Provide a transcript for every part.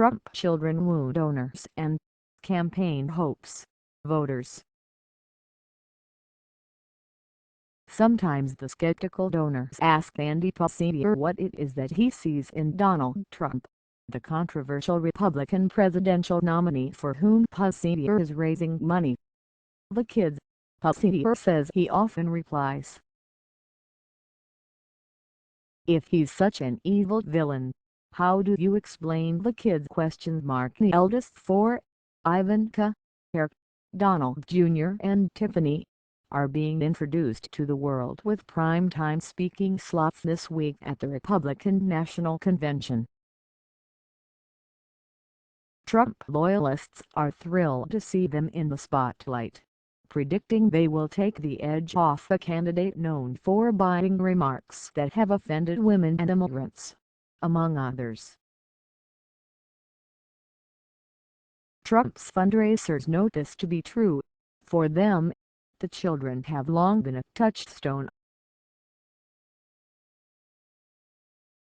Trump children woo donors and campaign hopes voters. Sometimes the skeptical donors ask Andy Pacinier what it is that he sees in Donald Trump, the controversial Republican presidential nominee for whom Pacinier is raising money. The kids, Pacinier says he often replies. If he's such an evil villain, how do you explain the kids? The eldest four, Ivanka, Eric, Donald Jr. and Tiffany, are being introduced to the world with prime-time speaking slots this week at the Republican National Convention. Trump loyalists are thrilled to see them in the spotlight, predicting they will take the edge off a candidate known for biting remarks that have offended women and immigrants, among others. Trump's fundraisers note this to be true. For them, the children have long been a touchstone.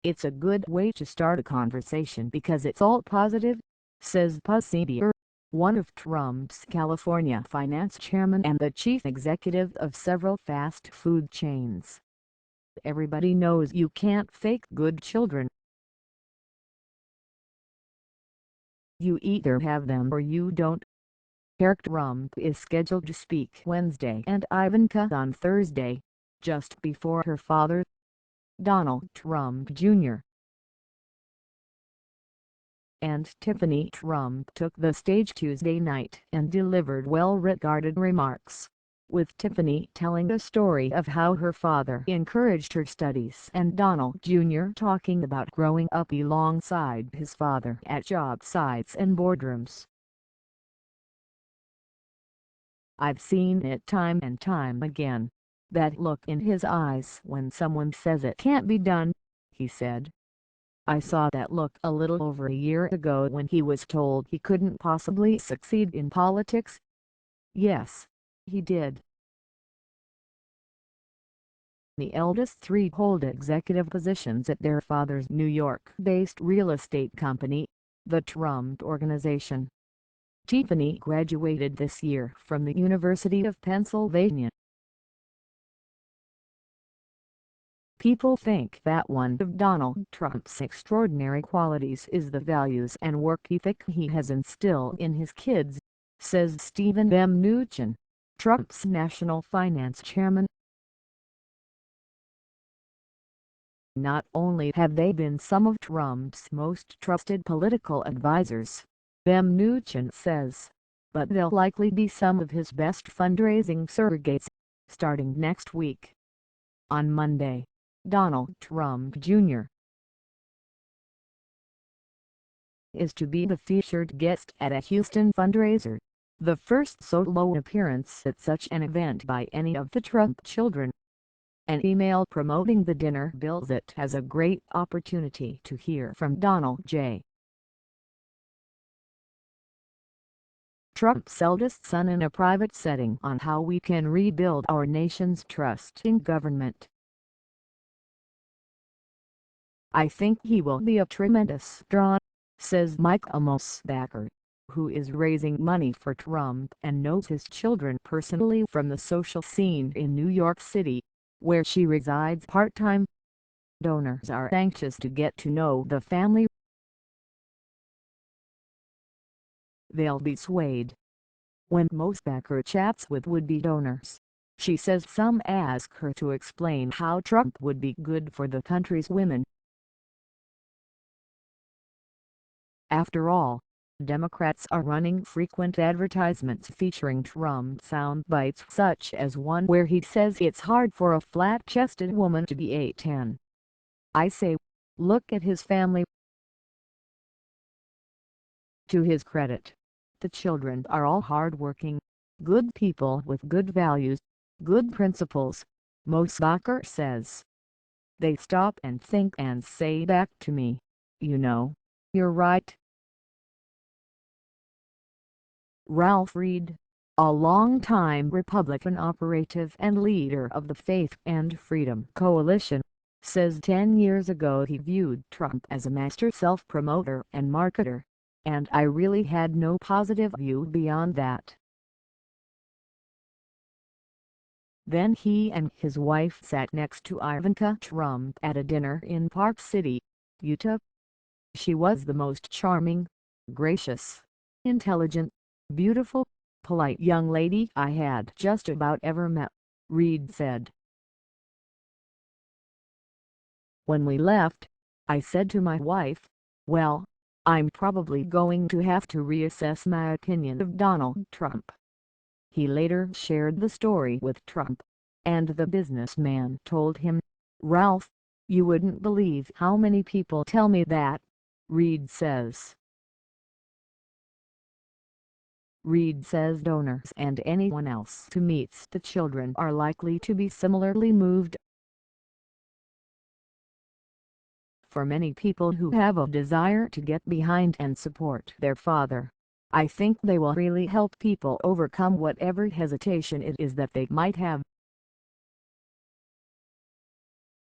It's a good way to start a conversation because it's all positive, says Pacinier, one of Trump's California finance chairman and the chief executive of several fast food chains. Everybody knows you can't fake good children. You either have them or you don't. Eric Trump is scheduled to speak Wednesday and Ivanka on Thursday, just before her father, Donald Trump Jr. and Tiffany Trump took the stage Tuesday night and delivered well-regarded remarks, with Tiffany telling a story of how her father encouraged her studies and Donald Jr. talking about growing up alongside his father at job sites and boardrooms. "I've seen it time and time again, that look in his eyes when someone says it can't be done," he said. "I saw that look a little over a year ago when he was told he couldn't possibly succeed in politics. Yes, he did." The eldest three hold executive positions at their father's New York-based real estate company, the Trump Organization. Tiffany graduated this year from the University of Pennsylvania. "People think that one of Donald Trump's extraordinary qualities is the values and work ethic he has instilled in his kids," says Steven M. Mnuchin, Trump's national finance chairman. "Not only have they been some of Trump's most trusted political advisors," M. Mnuchin says, "but they'll likely be some of his best fundraising surrogates, starting next week." On Monday, Donald Trump Jr. is to be the featured guest at a Houston fundraiser, the first solo appearance at such an event by any of the Trump children. An email promoting the dinner bills it as a great opportunity to hear from Donald J. Trump's eldest son in a private setting on how we can rebuild our nation's trust in government. "I think he will be a tremendous draw," says Mike Mosbacher, who is raising money for Trump and knows his children personally from the social scene in New York City, where she resides part-time. Donors are anxious to get to know the family. They'll be swayed. When Mosbacher chats with would-be donors, she says some ask her to explain how Trump would be good for the country's women. After all, Democrats are running frequent advertisements featuring Trump sound bites such as one where he says it's hard for a flat-chested woman to be 8'10". "I say, look at his family." To his credit, the children are all hard-working, good people with good values, good principles, Mosbacher says. "They stop and think and say back to me, you know, you're right." Ralph Reed, a longtime Republican operative and leader of the Faith and Freedom Coalition, says 10 years ago he viewed Trump as a master self-promoter and marketer. and I really had no positive view beyond that. Then he and his wife sat next to Ivanka Trump at a dinner in Park City, Utah. She was the most charming, gracious, intelligent, beautiful, polite young lady I had just about ever met, Reid said. When we left, I said to my wife, well, I'm probably going to have to reassess my opinion of Donald Trump. He later shared the story with Trump, and the businessman told him, Ralph, you wouldn't believe how many people tell me that, Reid says. Reid says donors and anyone else who meets the children are likely to be similarly moved. For many people who have a desire to get behind and support their father, I think they will really help people overcome whatever hesitation it is that they might have.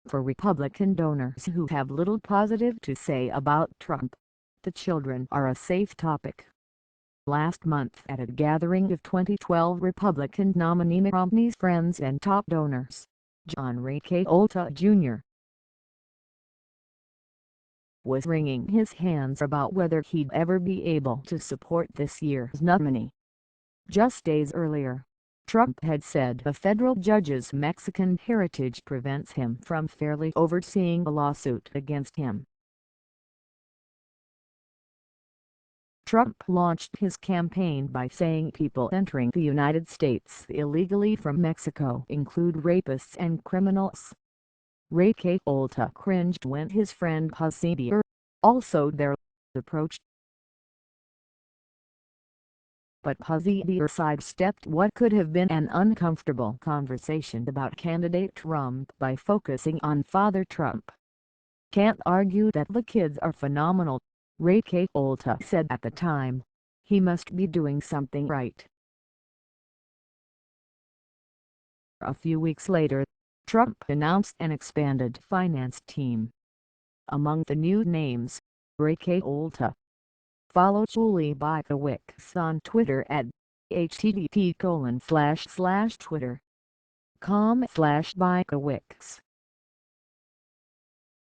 For Republican donors who have little positive to say about Trump, the children are a safe topic. Last month at a gathering of 2012 Republican nominee Mitt Romney's friends and top donors, John Ray Olta Jr. was wringing his hands about whether he'd ever be able to support this year's nominee. Just days earlier, Trump had said a federal judge's Mexican heritage prevents him from fairly overseeing a lawsuit against him. Trump launched his campaign by saying people entering the United States illegally from Mexico include rapists and criminals. Ray Olta cringed when his friend Hasidier, also there, approached. But Hasidier sidestepped what could have been an uncomfortable conversation about candidate Trump by focusing on Father Trump. Can't argue that the kids are phenomenal, Ray Olta said at the time. He must be doing something right. A few weeks later, Trump announced an expanded finance team. Among the new names, Ray Olta. Follow Julie Bykiewicz on Twitter at http://twitter.com/Bykiewicz.